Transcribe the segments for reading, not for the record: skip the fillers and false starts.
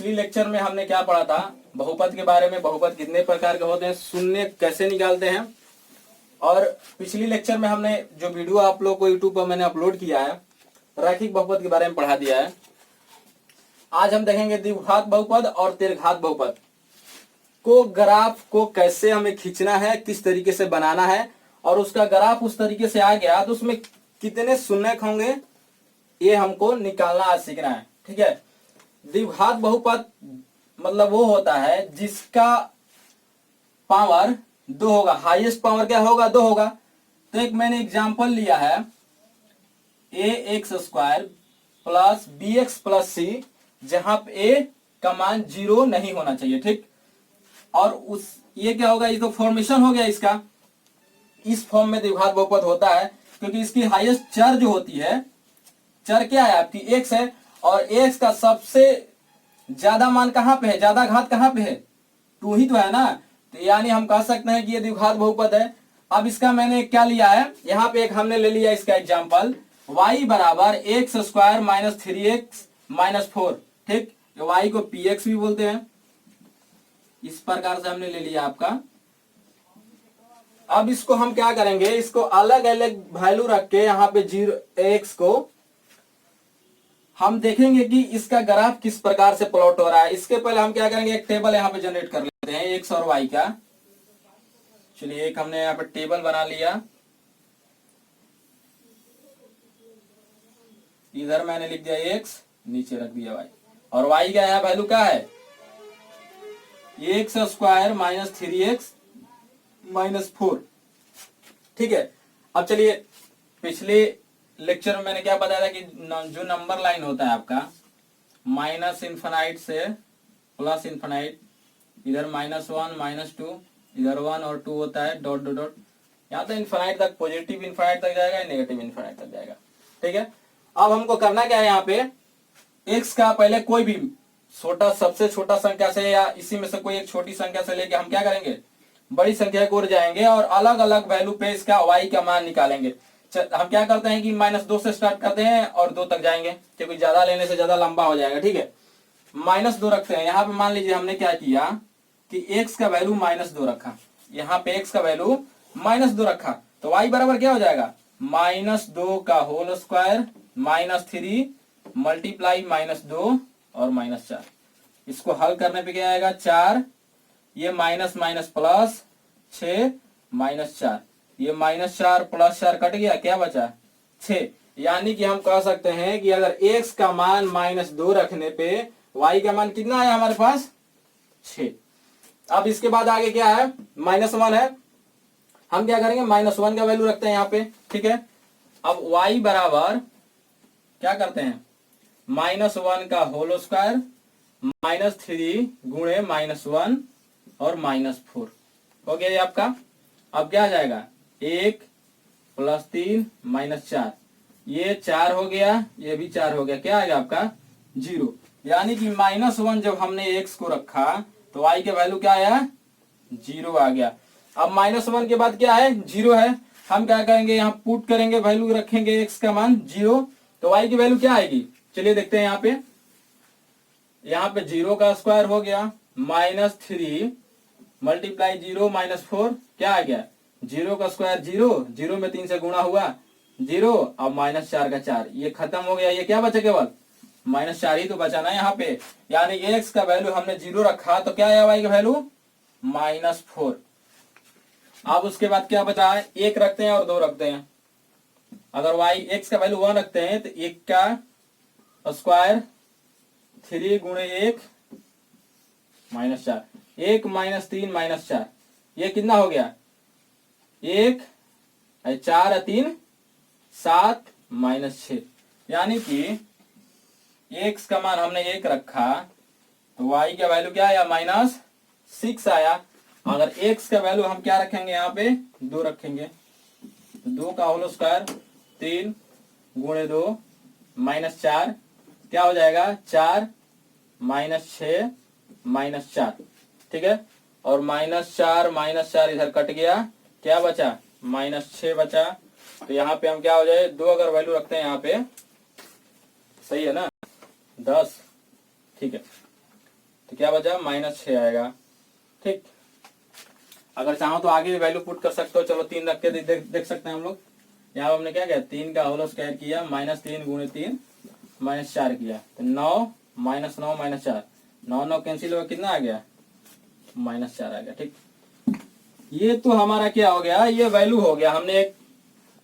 पिछली लेक्चर में हमने क्या पढ़ा था, बहुपद के बारे में। बहुपद कितने प्रकार के होते हैं, शून्य कैसे निकालते हैं। और पिछली लेक्चर में हमने जो वीडियो आप लोग को यूट्यूब पर मैंने अपलोड किया है, रैखिक बहुपद के बारे में पढ़ा दिया है। आज हम देखेंगे द्विघात बहुपद और त्रिघात बहुपद को ग्राफ को कैसे हमें खींचना है, किस तरीके से बनाना है, और उसका ग्राफ उस तरीके से आ गया तो उसमें कितने शून्य होंगे ये हमको निकालना आज सीखना है। ठीक है। द्विघात बहुपद मतलब वो होता है जिसका पावर 2 होगा, हाईएस्ट पावर क्या होगा, 2 होगा। तो एक मैंने एग्जांपल लिया है ax² plus bx plus c, जहां पे a का मान 0 नहीं होना चाहिए। ठीक। और उस ये क्या होगा, ये तो फॉर्मेशन हो गया इसका। इस फॉर्म में द्विघात बहुपद होता है क्योंकि इसकी हाईएस्ट चर जो होती है, चर क्या है आपकी x है, और x का सबसे ज्यादा मान कहां पे है, ज्यादा घात कहां पे है, 2 ही तो है ना। तो यानी हम कह सकते हैं कि ये द्विघात बहुपद है। अब इसका मैंने क्या लिया है, यहाँ पे एक हमने ले लिया इसका एग्जांपल y बराबर x² माइनस 3x माइनस 4। ठीक। y को px भी बोलते हैं। इस प्रकार से हमने ले लिया आपका। अब इसको हम क्या करेंगे, इसको अलग अलग वैल्यू रख के यहाँ पे 0x को हम देखेंगे कि इसका ग्राफ किस प्रकार से प्लॉट हो रहा है। इसके पहले हम क्या करेंगे, एक टेबल यहाँ पे जनरेट कर लेते हैं x और y का। चलिए एक हमने यहाँ पे टेबल बना लिया। इधर मैंने लिख दिया x, नीचे रख दिया y, और y का यहाँ वैल्यू क्या है, x² माइनस 3x माइनस 4। ठीक है। अब चलिए, पिछले लेक्चर में मैंने क्या बताया था कि जो नंबर लाइन होता है आपका माइनस इन्फिनाइट से प्लस इन्फिनाइट, इधर -1 -2, इधर 1 और 2 होता है, डॉट डॉट डॉट, यहाँ तो इन्फिनाइट तक, पॉजिटिव इन्फिनाइट तक जाएगा, नेगेटिव इन्फिनाइट तक जाएगा। ठीक है। अब हमको करना क्या है, यहाँ पे x का पहले कोई भी छोटा, सबसे छोटा संख्या से या इसी में से कोई एक छोटी संख्या से लेके हम क्या करेंगे, बड़ी संख्या की ओर जाएंगे और अलग अलग वैल्यू पे इसका y का मान निकालेंगे। हम क्या करते हैं कि -2 से स्टार्ट करते हैं और 2 तक जाएंगे, क्योंकि ज्यादा लेने से ज्यादा लंबा हो जाएगा। ठीक है। -2 रखते हैं। यहाँ पे मान लीजिए हमने क्या किया कि x का वैल्यू -2 रखा, यहाँ पे x का वैल्यू -2 रखा, तो y बराबर क्या हो जाएगा, -2 का होल स्क्वायर माइनस 3 मल्टीप्लाई -2 और -4। इसको हल करने पे क्या आएगा, 4, ये माइनस माइनस प्लस 6 -4, ये -4 प्लस 4 कट गया, क्या बचा 6। यानी कि हम कह सकते हैं कि अगर x का मान -2 रखने पे y का मान कितना आया हमारे पास, 6। अब इसके बाद आगे क्या है, -1 है, हम क्या करेंगे, -1 का वैल्यू रखते हैं यहाँ पे। ठीक है। अब y बराबर क्या करते हैं, -1 का होल स्क्वायर -3 गुणे -1 और -4 हो गया ये आपका। अब क्या आ जाएगा, 1 प्लस 3 -4, ये 4 हो गया, ये भी 4 हो गया, क्या आएगा आपका 0। यानी कि -1 जब हमने x को रखा तो y के वैल्यू क्या आया, 0 आ गया। अब -1 के बाद क्या है, 0 है, हम क्या करेंगे, यहाँ पुट करेंगे, वैल्यू रखेंगे x का मान 0, तो y की वैल्यू क्या आएगी, चलिए देखते हैं। यहाँ पे 0 का स्क्वायर हो गया, -3 मल्टीप्लाई 0 -4, क्या आ गया, 0 का स्क्वायर 0, 0 में 3 से गुणा हुआ 0, अब -4 का 4, ये खत्म हो गया, ये क्या बचा, केवल -4 ही तो बचा ना यहाँ पे। यानी x का वैल्यू हमने 0 रखा तो क्या आया y का वैल्यू, -4। अब उसके बाद क्या बचा है, 1 रखते हैं और 2 रखते हैं। अगर x का वैल्यू 1 रखते हैं तो 1 का स्क्वायर 3 गुणे 1 -4, 1 -3 -4, ये कितना हो गया, 1 4 3 7 -6। यानी कि x का मान हमने 1 रखा तो y का वैल्यू क्या आया, -6 आया। अगर x का वैल्यू हम क्या रखेंगे, यहाँ पे 2 रखेंगे, तो 2 का होल स्क्वायर 3 गुणे 2 -4, क्या हो जाएगा, 4 -6 -4। ठीक है। और -4 -4 इधर कट गया, क्या बचा, -6 बचा। तो यहाँ पे हम क्या हो जाए, 2 अगर वैल्यू रखते हैं यहाँ पे, सही है ना, 10। ठीक है। तो क्या बचा, -6 आएगा। ठीक, अगर चाहो तो आगे वैल्यू पुट कर सकते हो। चलो 3 रख के देख सकते हैं हम लोग। यहाँ पे हमने क्या किया, 3 का होल स्क्वायर किया, -3 गुणे 3 -4 किया, तो 9 -9 -4, 9 9 कैंसिल हुआ, कितना आ गया, -4 आ गया। ठीक, ये तो हमारा क्या हो गया, ये वैल्यू हो गया। हमने एक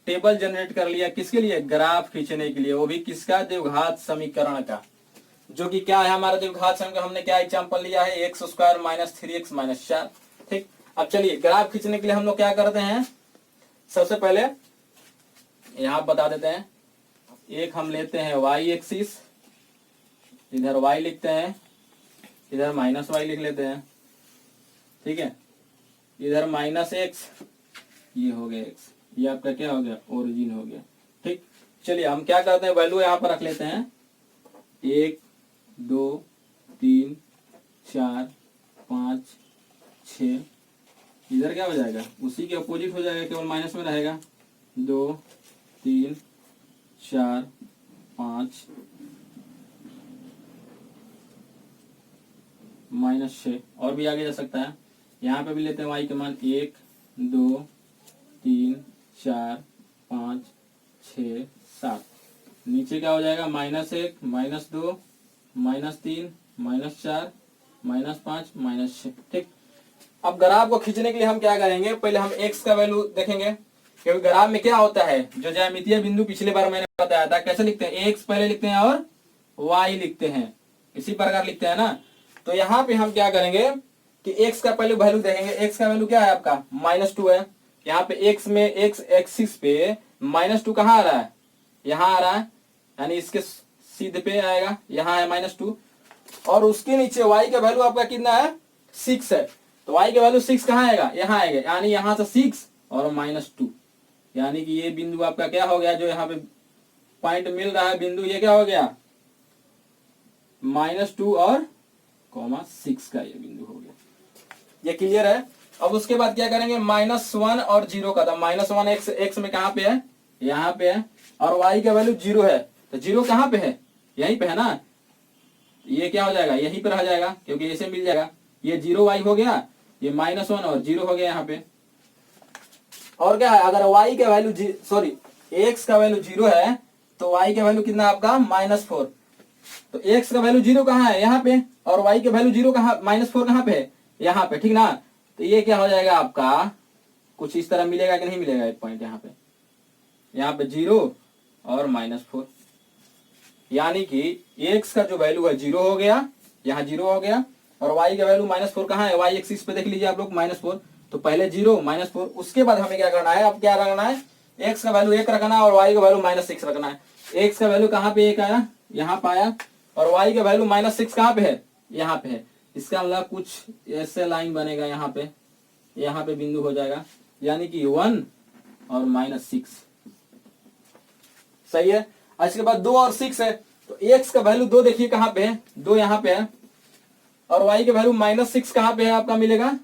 टेबल जनरेट कर लिया, किसके लिए, ग्राफ खींचने के लिए, वो भी किसका, द्विघात समीकरण का, जो कि क्या है हमारा द्विघात समीकरण। हमने क्या एग्जांपल लिया है, x² - 3x - 4। ठीक, अब चलिए ग्राफ खींचने के लिए हम लोग क्या करते हैं, सबसे पहले यहां बता देते हैं। एक हम लेते हैं y एक्सिस, इधर y लिखते हैं, इधर -y लिख लेते हैं। ठीक है, इधर -x, ये हो गया x, ये आपका क्या हो गया, ओरिजिन हो गया। ठीक, चलिए हम क्या करते हैं, वैल्यू यहां पर रख लेते हैं, 1 2 3 4 5 6, इधर क्या हो जाएगा, उसी के अपोजिट हो जाएगा, केवल माइनस में रहेगा, 2 3 4 5 -6, और भी आगे जा सकता है। यहाँ पे भी लेते हैं y के मान 1 2 3 4 5 6 7, नीचे क्या हो जाएगा, -1 -2 -3 -4 -5 -6। ठीक, अब ग्राफ को खींचने के लिए हम क्या करेंगे, पहले हम x का वैल्यू देखेंगे, क्योंकि ग्राफ में क्या होता है, जो ज्यामितीय बिंदु पिछले बार मैंने बताया था, कैसे लिखते हैं, x पहले लिखते हैं और y लिखते हैं, इसी प्रकार लिखते हैं ना। तो यहाँ पे हम क्या करेंगे कि x का पहले वैल्यू देखेंगे। x का वैल्यू क्या है आपका, -2 है। यहाँ पे x में x एक्सिस पे -2 कहाँ आ रहा है, यहाँ आ रहा है, यानी इसके सीधे पे आएगा, यहाँ है -2, और उसके नीचे y का वैल्यू आपका कितना है, 6 है। तो y का वैल्यू 6 कहाँ आएगा, यहाँ आएगा, यानी यहाँ से 6 और -2, यानी कि ये बिंदु आपका क्या हो गया, जो यहाँ पे पॉइंट मिल रहा है बिंदु, ये क्या हो गया, -2 और -6 का ये बिंदु हो गया। ये क्लियर है। अब उसके बाद क्या करेंगे, -1 और 0 का, तो -1 x में कहाँ पे है, यहाँ पे है, और y का वैल्यू 0 है, तो 0 कहाँ पे है, यहीं पे है ना, ये क्या हो जाएगा, यहीं पर रह जाएगा, क्योंकि ऐसे मिल जाएगा, ये 0y हो गया, ये -1 और 0 हो गया यहाँ पे। और क्या है, अगर y का वैल्यू सॉरी x का वैल्यू 0 है, तो y का वैल्यू कितना आपका, -4, तो x का वैल्यू 0 कहाँ है, यहाँ पे, और y का वैल्यू 0 कहाँ, -4 कहाँ पे है, यहाँ पे। ठीक ना, तो ये क्या हो जाएगा आपका, कुछ इस तरह मिलेगा कि नहीं मिलेगा, एक पॉइंट यहाँ पे, यहाँ पे 0 और -4, यानी कि x का जो वैल्यू है 0 हो गया, यहाँ 0 हो गया, और y का वैल्यू -4 कहाँ है, y एक्सिस पे देख लीजिए आप लोग, -4, तो पहले 0 -4, उसके बाद हमें क्या करना है, अब क्या रखना है, x का वैल्यू 1 रखना है और y का वैल्यू -6 रखना है। x का वैल्यू कहाँ पे 1 आया, यहाँ पे आया, और y का वैल्यू -6 कहाँ पे है, यहाँ पे है। इसका मतलब कुछ ऐसे लाइन बनेगा, यहाँ पे बिंदु हो जाएगा, यानी कि 1 और -6, सही है। इसके बाद 2 और 6 है, तो x का वैल्यू 2 देखिए कहाँ पे है, 2 यहाँ पे है, और y का वैल्यू -6 कहाँ पे है आपका मिलेगा,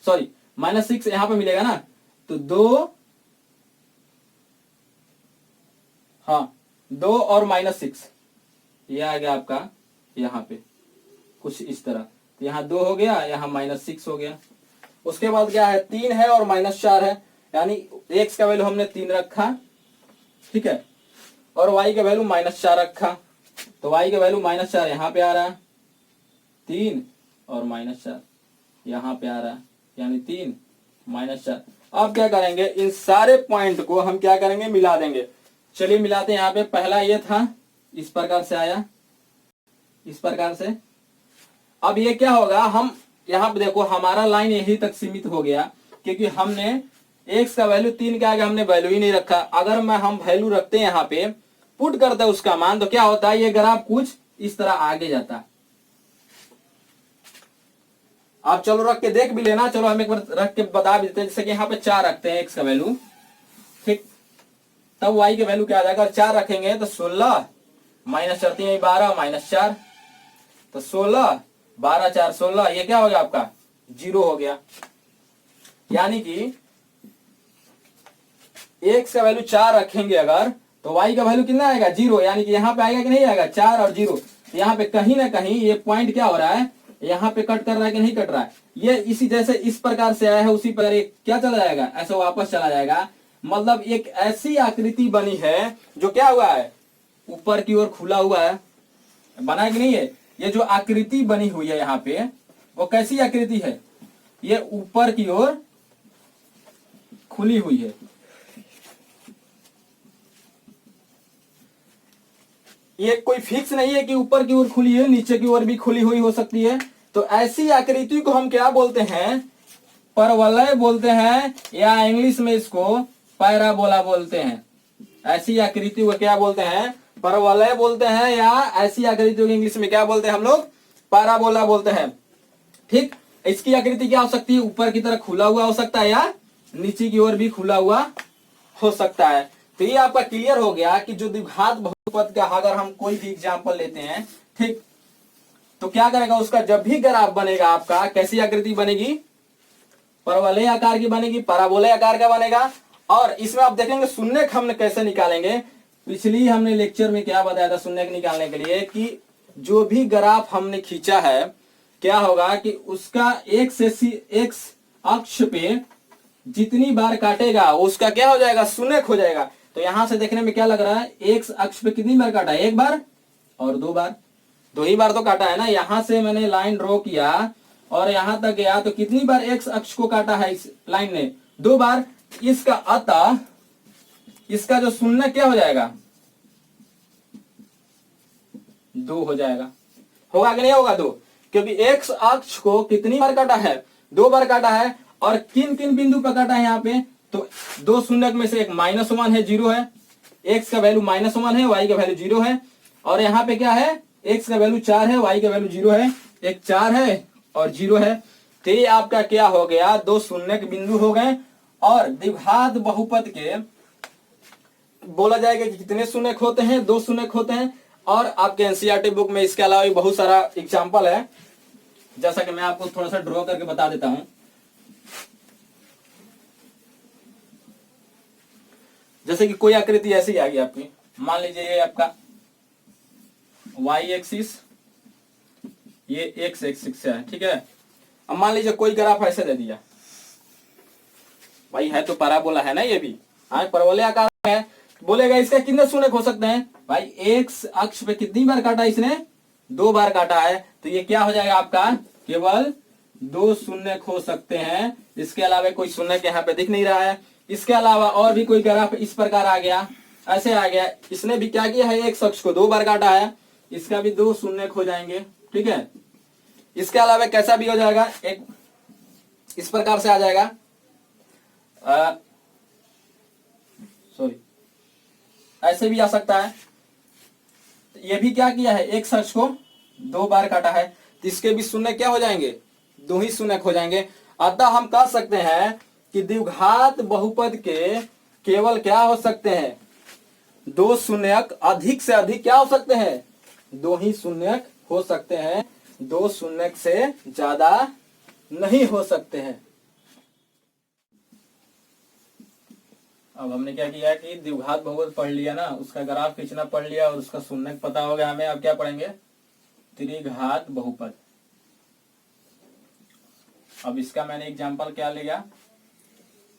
सॉरी -6 यहाँ पे मिलेगा ना, तो 2, हाँ 2 और -6, ये आ गया आपका यहाँ पे कुछ इस तरह, तो यहाँ 2 हो गया, यहाँ -6 हो गया। उसके बाद क्या है, 3 है और -4 है, यानी x का वैल्यू हमने 3 रखा, ठीक है, और y का वैल्यू -4 रखा, तो y का वैल्यू -4 यहाँ पे आ रहा है, 3 और -4 यहाँ पे आ रहा है, यानी 3 -4। अब क्या करेंगे, इन सारे पॉइंट को हम क्या करेंगे, मिला देंगे। चलिए मिलाते हैं। यहाँ पे पहला ये था, इस प्रकार से आया, इस प्रकार से। अब ये क्या होगा, हम यहाँ पे देखो हमारा लाइन यही तक सीमित हो गया, क्योंकि हमने x का वैल्यू 3 के आगे हमने वैल्यू ही नहीं रखा। अगर हम वैल्यू रखते हैं, यहाँ पे पुट करते हैं उसका मान, तो क्या होता है, ये ग्राफ कुछ इस तरह आगे जाता। आप चलो रख के देख भी लेना, चलो हम एक बार रख के बता भी देते हैं। जैसे कि यहाँ पे 4 रखते हैं x का वैल्यू, ठीक, तब y के वैल्यू क्या आ जाएगा, 4 रखेंगे तो 16 -4 3 12 -4, तो 16 12 4 16, ये क्या हो गया आपका, 0 हो गया। यानी कि x का वैल्यू 4 रखेंगे अगर, तो y का वैल्यू कितना आएगा, 0, यानी कि यहाँ पे आएगा कि नहीं आएगा, 4 और 0। यहाँ पे कहीं ना कहीं ये पॉइंट क्या हो रहा है, यहाँ पे कट कर रहा है कि नहीं कट रहा है। ये इसी जैसे इस प्रकार से आया है उसी प्रकार ये क्या चला जाएगा, ऐसे वापस चला जाएगा। मतलब एक ऐसी आकृति बनी है जो क्या हुआ है, ऊपर की ओर खुला हुआ है, बना है कि नहीं है। ये जो आकृति बनी हुई है यहाँ पे वो कैसी आकृति है, ये ऊपर की ओर खुली हुई है। ये कोई फिक्स नहीं है कि ऊपर की ओर खुली है नीचे की ओर भी खुली हुई हो सकती है। तो ऐसी आकृति को हम क्या बोलते हैं, परवलय बोलते हैं, या इंग्लिश में इसको पैराबोला बोलते हैं। ऐसी आकृति को क्या बोलते हैं, परवलय बोलते हैं, या ऐसी आकृति को इंग्लिश में क्या बोलते हैं हम लोग, पैराबोला बोलते हैं। ठीक, इसकी आकृति क्या हो सकती है, ऊपर की तरफ खुला हुआ हो सकता है या नीचे की ओर भी खुला हुआ हो सकता है। तो ये आपका क्लियर हो गया कि जो द्विघात बहुपद का अगर हम कोई भी एग्जाम्पल लेते हैं, ठीक, तो क्या करेगा, उसका जब भी ग्राफ बनेगा आपका कैसी आकृति बनेगी, परवलय आकार की बनेगी, पराबोले आकार का बनेगा। और इसमें आप देखेंगे शून्यक हमने कैसे निकालेंगे, पिछली हमने लेक्चर में क्या बताया था शून्यक निकालने के लिए, कि जो भी ग्राफ हमने खींचा है क्या होगा कि उसका एक्स अक्ष पे जितनी बार काटेगा उसका क्या हो जाएगा, शून्यक हो जाएगा। तो यहां से देखने में क्या लग रहा है, एक्स अक्ष पे कितनी बार काटा है, एक बार और दो बार, दो ही बार तो काटा है ना। यहां से मैंने लाइन ड्रॉ किया और यहां तक गया तो कितनी बार एक्स अक्ष को काटा है इस लाइन ने, दो बार। इसका अतः इसका जो शून्य क्या हो जाएगा, दो हो जाएगा। होगा कि नहीं होगा, दो, क्योंकि एक्स अक्ष को कितनी बार काटा है, दो बार काटा है। और किन किन बिंदु पर काटा है यहाँ पे, तो दो शून्यक में से एक -1 है, 0 है, एक्स का वैल्यू -1 है, वाई का वैल्यू 0 है। और यहाँ पे क्या है, एक्स का वैल्यू 4 है, वाई का वैल्यू 0 है, एक 4 है और 0 है। तो ये आपका क्या हो गया, दो शून्यक बिंदु हो गए। और द्विघात बहुपद के बोला जाएगा कि कितने शून्यक होते हैं, दो शून्यक होते हैं। और आपके एनसीईआरटी बुक में इसके अलावा भी बहुत सारा एग्जाम्पल है, जैसा कि मैं आपको थोड़ा सा ड्रॉ करके बता देता हूं। जैसे कि कोई आकृति ऐसी आ गई आपकी, मान लीजिए ये आपका y एक्सिस, ये x एक्सिस है, ठीक है। अब मान लीजिए कोई ग्राफ ऐसे दे दिया, भाई है तो पैराबोला है ना, ये भी परवलय आकार है। बोलेगा इसका कितने शून्यक हो सकते हैं, भाई एक्स अक्ष पे कितनी बार काटा इसने, दो बार काटा है। तो ये क्या हो जाएगा आपका, केवल दो शून्यक हो सकते हैं, इसके अलावा कोई शून्यक यहाँ पे दिख नहीं रहा है। इसके अलावा और भी कोई ग्राफ इस प्रकार आ गया, ऐसे आ गया, इसने भी क्या किया है, एक अक्ष को दो बार काटा है, इसका भी दो शून्यक हो जाएंगे, ठीक है। इसके अलावा कैसा भी हो जाएगा, एक इस प्रकार से आ जाएगा, सॉरी ऐसे भी आ सकता है। ये भी क्या किया है, एक अक्ष को दो बार काटा है, तो इसके भी शून्य क्या हो जाएंगे, दो ही शून्यक हो जाएंगे। अतः हम कह सकते हैं कि द्विघात बहुपद के केवल क्या हो सकते हैं, दो शून्यक, अधिक से अधिक क्या हो सकते हैं, दो ही शून्यक हो सकते हैं, दो शून्यक से ज्यादा नहीं हो सकते हैं। अब हमने क्या किया कि द्विघात बहुपद पढ़ लिया ना, उसका ग्राफ खींचना पढ़ लिया और उसका शून्यक पता हो गया हमें। अब क्या पढ़ेंगे, त्रिघात बहुपद। अब इसका मैंने एग्जांपल क्या लिया,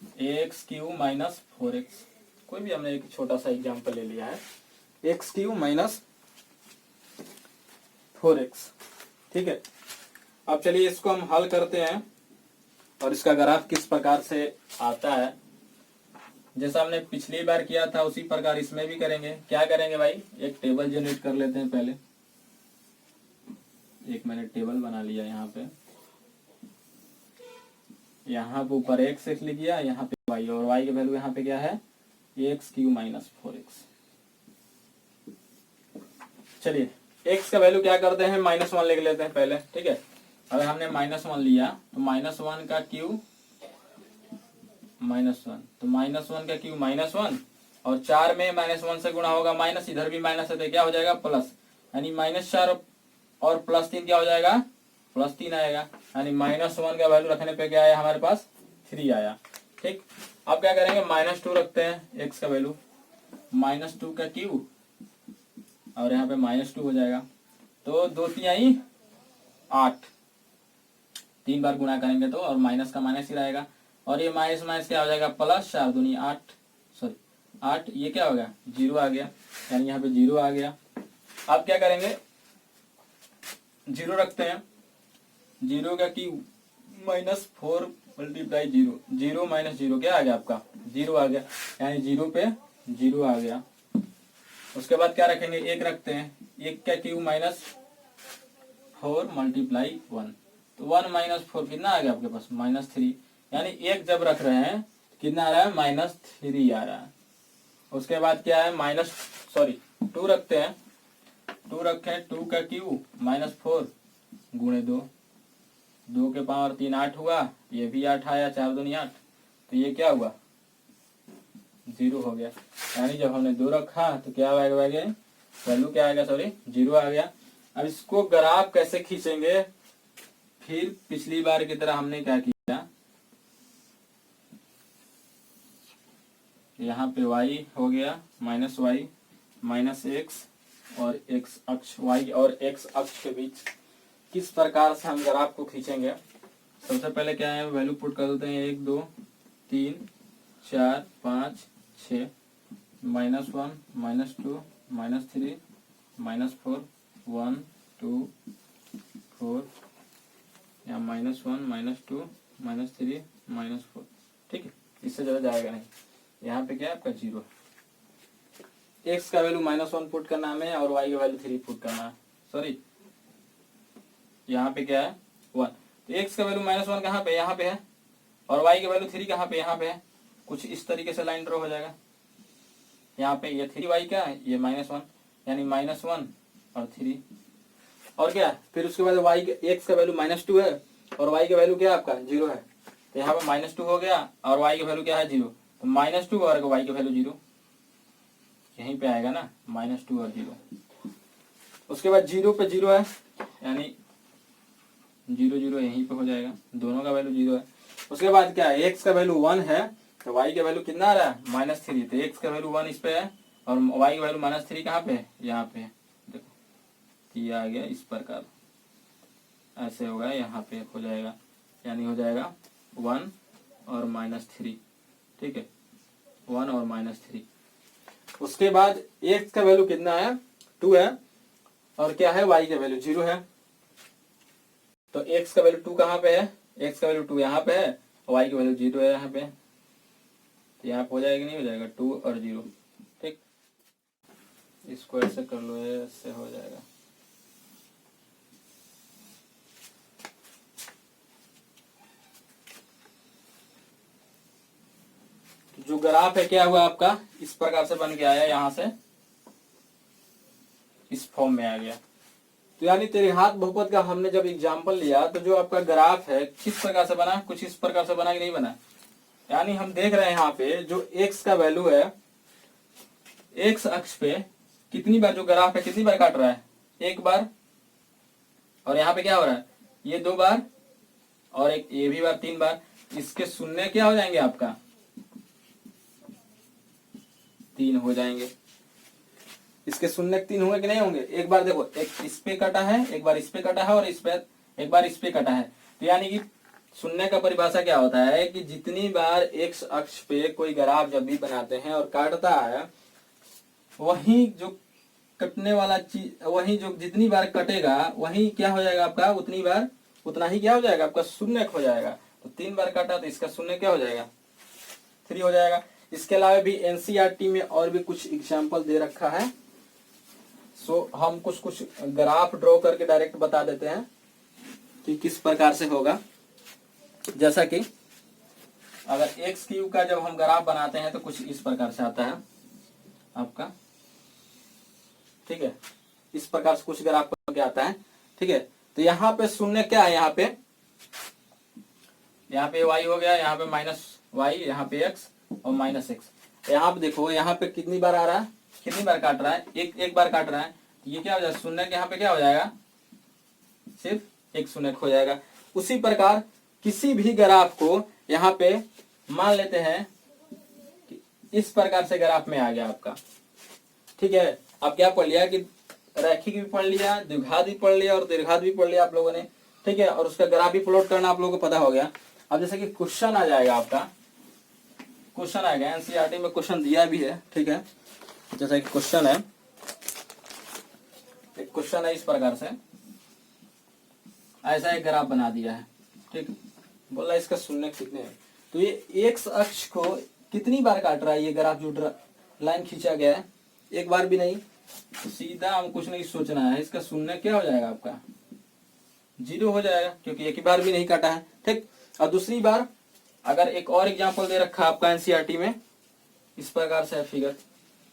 x³ - 4x, कोई भी हमने एक छोटा सा एग्जांपल ले लिया है, x³ - 4x, ठीक है। अब चलिए इसको हम हल करते हैं और इसका ग्राफ किस प्रकार से आता है, जैसा हमने पिछली बार किया था उसी प्रकार इसमें भी करेंगे। क्या करेंगे भाई, एक टेबल जनरेट कर लेते हैं पहले। एक मैंने टेबल बना लिया, यहाँ पे ऊपर x लिख लिया, यहाँ पे y, और y की वैल्यू यहाँ पे क्या है, x³ - 4x। चलिए x का वैल्यू क्या करते हैं, -1 लिख लेते हैं पहले, ठीक है। अगर हमने -1 लिया तो -1 का क्यू -1, तो -1 का क्यू -1, और 4 में -1 से गुणा होगा माइनस, इधर भी माइनस है तो क्या हो जाएगा प्लस, यानी -4 और +3 क्या हो जाएगा, +3 आएगा। यानी -1 का वैल्यू रखने पे क्या आया हमारे पास, 3 आया, ठीक। अब क्या करेंगे, -2 रखते हैं x का वैल्यू, -2 का क्यू और यहाँ पे -2 हो जाएगा। तो 2 तिहाई 8, 3 बार गुणा करेंगे तो, और माइनस का माइनस ही रहेगा, और ये माइनस माइनस क्या हो जाएगा प्लस, 4 दूनी 8, सॉरी 8, ये क्या हो गया 0 आ गया, यानी यहाँ पे 0 आ गया। अब क्या करेंगे 0 रखते हैं, 0 का क्यूब -4 मल्टीप्लाई 0, 0 माइनस 0 क्या आ गया आपका 0 आ गया, यानी 0 पे 0 आ गया। उसके बाद क्या रखेंगे 1 रखते हैं, 1 का क्यूब -4 मल्टीप्लाई 1, तो 1 माइनस 4 कितना आ गया आपके पास -3, यानी 1 जब रख रहे हैं कितना आ रहा है -3 आ रहा है। उसके बाद क्या है 2 रखते हैं, 2 रखें, 2 का क्यूब -4 गुणे 2, 2 के पावर 3 8 हुआ, ये भी 8 आया, 4 दूनी 8, तो ये क्या हुआ 0 हो गया, यानी जब हमने 2 रखा तो क्या आ गया वैल्यू क्या आ गया, सॉरी 0 आ गया। अब इसको ग्राफ कैसे खींचेंगे, फिर पिछली बार की तरह हमने क्या किया, यहाँ पे y हो गया -y -x, और x अक्ष y और x अक्ष के बीच किस प्रकार से हम ग्राफ को खींचेंगे। सबसे पहले क्या है वैल्यू पुट कर देते हैं, 1 2 3 4 5 6, -1 -2 -3 -4 1 2 4, या -1 -2 -3 -4, ठीक है, इससे ज्यादा जाएगा नहीं। यहाँ पे क्या है आपका 0, x का वैल्यू -1 पुट करना है और y का वैल्यू 3 पुट करना है, सॉरी यहाँ पे क्या है 1, तो x का वैल्यू -1 कहाँ पे, यहाँ पे है, और y का वैल्यू 3 कहाँ पे, यहाँ पे है। कुछ इस तरीके से लाइन ड्रॉ हो जाएगा, यहाँ पे ये 3y का ये -1, यानी -1 और 3, और क्या फिर उसके बाद x का वैल्यू -2 है और y का वैल्यू क्या है आपका 0 है, तो यहाँ पे -2 हो गया और y का वैल्यू क्या है 0, तो -2 और y का वैल्यू 0, यहीं पे आएगा ना -2 और 0। उसके बाद 0 पे 0 है, यानी 0 0 यहीं पे हो जाएगा, दोनों का वैल्यू 0 है। उसके बाद क्या है x का वैल्यू 1 है, तो y का वैल्यू कितना आ रहा है -3, तो x का वैल्यू 1 इस पे है और y का वैल्यू -3 कहाँ पे है, यहाँ पे है, देखो ये आ गया इस प्रकार, ऐसे होगा, यहाँ पे हो जाएगा, यानी हो जाएगा 1 और -3, ठीक है 1 और -3। उसके बाद x का वैल्यू कितना है 2 है, और क्या है y का वैल्यू 0 है, तो x का वैल्यू 2 कहाँ पे है, x का वैल्यू 2 यहाँ पे है और y का वैल्यू 0 है यहाँ पे, तो यहाँ पे हो जाएगा नहीं हो जाएगा 2 और 0, ठीक, इसको ऐसे कर लो, ऐसे हो जाएगा। जो ग्राफ है क्या हुआ आपका इस प्रकार से बन के आया, यहाँ से इस फॉर्म में आ गया। तो यानी तेरे हाथ बहुपद का हमने जब एग्जांपल लिया तो जो आपका ग्राफ है किस प्रकार से बना, कुछ इस प्रकार से बना कि नहीं बना, यानी हम देख रहे हैं यहाँ पे जो x का वैल्यू है, x अक्ष पे कितनी बार जो ग्राफ है कितनी बार काट रहा है, 1 बार, और यहाँ पे क्या हो रहा है ये 2 बार और एक ये भी बार 3 बार, इसके शून्य क्या हो जाएंगे आपका 3 हो जाएंगे, इसके शून्य 3 होंगे कि नहीं होंगे, एक बार देखो एक इस पे कटा है, एक बार इस पे कटा है और इस पे एक बार इस पे कटा है, तो यानी कि शून्य का परिभाषा क्या होता है कि जितनी बार x अक्ष पे कोई ग्राफ जब भी बनाते हैं और काटता है, वही जो कटने वाला चीज, वही जो जितनी बार कटेगा वही क्या हो जाएगा आपका उतनी बार उतना ही क्या हो जाएगा आपका शून्य हो जाएगा, तो 3 बार काटा तो इसका शून्य क्या हो जाएगा 3 हो जाएगा। इसके अलावा भी एनसीईआरटी में और भी कुछ एग्जाम्पल दे रखा है, सो हम कुछ ग्राफ ड्रॉ करके डायरेक्ट बता देते हैं कि किस प्रकार से होगा। जैसा कि अगर एक्स क्यूब का जब हम ग्राफ बनाते हैं तो कुछ इस प्रकार से आता है आपका, ठीक है, इस प्रकार से कुछ ग्राफ क्या आता है, ठीक है। तो यहाँ पे शून्य क्या है, यहाँ पे y हो गया, यहाँ पे -y, यहाँ पे x और -x। यहाँ पे देखो यहाँ पे कितनी बार आ रहा है, कितनी बार काट रहा है, एक बार काट रहा है, तो ये क्या हो जाएगा शून्य के यहाँ पे क्या हो जाएगा सिर्फ एक शून्य हो जाएगा। उसी प्रकार किसी भी ग्राफ को यहाँ पे मान लेते हैं कि इस प्रकार से ग्राफ में आ गया आपका, ठीक है। अब क्या पढ़ लिया कि रैखिक भी पढ़ लिया, द्विघात भी पढ़ लिया और दीर्घात भी पढ़ लिया आप लोगों ने, ठीक है। और उसका ग्राफ भी प्लॉट करना आप लोगों को पता हो गया। अब जैसे कि क्वेश्चन आ जाएगा आपका, क्वेश्चन आएगा एनसीईआरटी में क्वेश्चन दिया भी है, ठीक है। जैसे कि क्वेश्चन है, एक क्वेश्चन है इस प्रकार से, ऐसा एक ग्राफ बना दिया है, ठीक। बोला इसका शून्य कितने हैं, तो ये एक्स अक्ष को कितनी बार काट रहा है ये ग्राफ, जो लाइन खींचा गया है, एक बार भी नहीं। तो सीधा हम कुछ नहीं सोचना है, इसका शून्य क्या हो जाएगा आपका, 0 हो जाएगा, क्योंकि एक ही बार भी नहीं काटा है, ठीक। और दूसरी बार अगर एक और एग्जांपल दे रखा है आपका एनसीईआरटी में, इस प्रकार से है फिगर,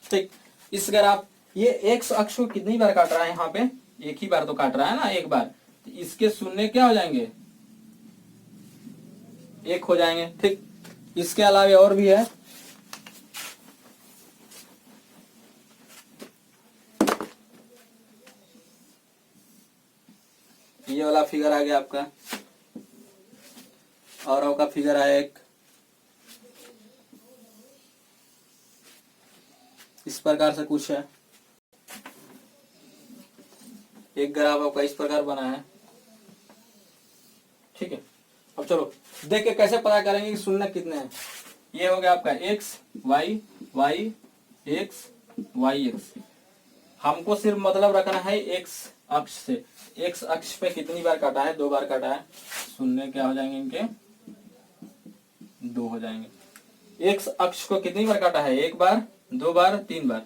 ठीक। इस ग्राफ ये एक्स अक्ष को कितनी बार काट रहा है, यहाँ पे एक ही बार तो काट रहा है ना, एक बार, तो इसके शून्य क्या हो जाएंगे, 1 हो जाएंगे, ठीक। इसके अलावा और भी है, ये वाला फिगर आ गया आपका, और का फिगर है एक, इस प्रकार से कुछ है, एक ग्राफ आपका इस प्रकार बना है, ठीक है। अब चलो देख के कैसे पता करेंगे कि शून्य कितने हैं। ये हो गया आपका X Y Y X Y X, हमको सिर्फ मतलब रखना है एक्स अक्ष से, एक्स अक्ष पे कितनी बार काटा है, 2 बार काटा है, शून्य क्या हो जाएंगे इनके, 2 हो जाएंगे। एक्स अक्ष को कितनी बार काटा है, 1 बार, 2 बार, 3 बार,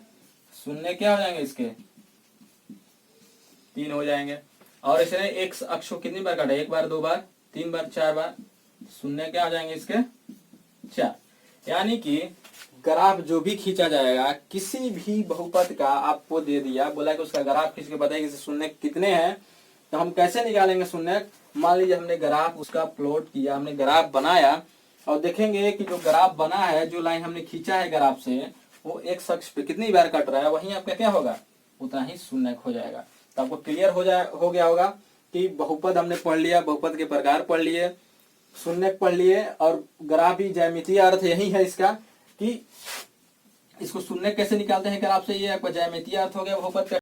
शून्य क्या हो जाएंगे इसके, 3 हो जाएंगे। और इसने एक्स अक्ष को कितनी बार काटा, 1 बार, 2 बार, 3 बार, 4 बार, शून्य क्या हो जाएंगे इसके, 4। यानी कि ग्राफ जो भी खींचा जाएगा, किसी भी बहुपद का आपको दे दिया, बोला कि उसका ग्राफ खींच के बताइए कि शून्य कितने हैं, तो हम कैसे निकालेंगे शून्य। मान लीजिए हमने ग्राफ उसका प्लॉट किया, हमने ग्राफ बनाया, और देखेंगे कि जो ग्राफ बना है, जो लाइन हमने खींचा है ग्राफ से, वो एक्स अक्ष पे कितनी बार कट रहा है, वहीं आपका क्या होगा, उतना ही शून्य हो जाएगा। तो आपको क्लियर हो गया होगा कि बहुपद हमने पढ़ लिया, बहुपद के प्रकार पढ़ लिए, शून्य पढ़ लिए, और ग्राफ भी ज्यामितीय अर्थ यही है इसका कि इसको शून्य कैसे निकालते हैं ग्राफ से, ये आपका ज्यामितीय अर्थ हो गया बहुपद का।